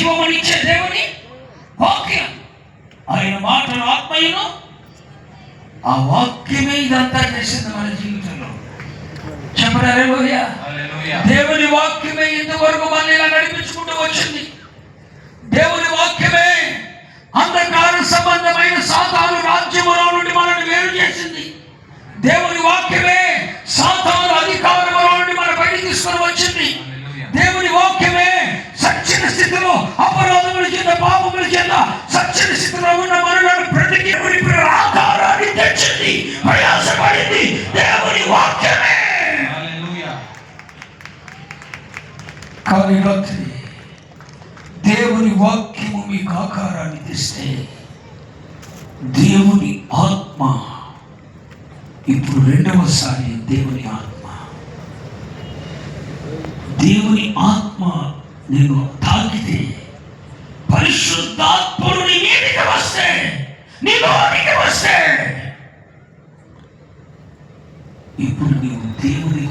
జీవమునిచ్చే దేవుని వాక్యం. ఆయన మాటలు ఆత్మయును. ఆ వాక్యమే ఇదంతా చేసింది మన జీవితంలో. చెప్పండి హల్లెలూయా. దేవుని వాక్యమే ఇంతవరకు మనల్ని ఇలా నడిపించుకుంటూ వచ్చింది. దేవుని వాక్యమే అంధకార సంబంధమైన సాతాను రాజ్యములో నుండి మనల్ని వేరు చేసింది. దేవుని వాక్యమే సాతాను అధికారములో నుండి మన బయటికి తీసుకొని వచ్చింది. దేవుని వాక్యమే సత్యన స్థితిలో అపరాధముల చేత పాపముల చేత సత్యన స్థితిలో ఉన్న మనలను బ్రతికి ఆకారాన్ని తెచ్చింది, ప్రయాసపడింది. దేవుని వాక్యమే. కానీ రాత్రి దేవుని వాక్యము మీకు ఆకారాన్ని తెస్తే దేవుని ఆత్మ, ఇప్పుడు రెండవసారి దేవుని ఆత్మ, దేవుని ఆత్మ నేను తాకితే, పరిశుద్ధాత్ముడు నీ మీదకి వస్తే, నీ లోనికి వస్తే, ఇప్పుడు నీవు దేవుని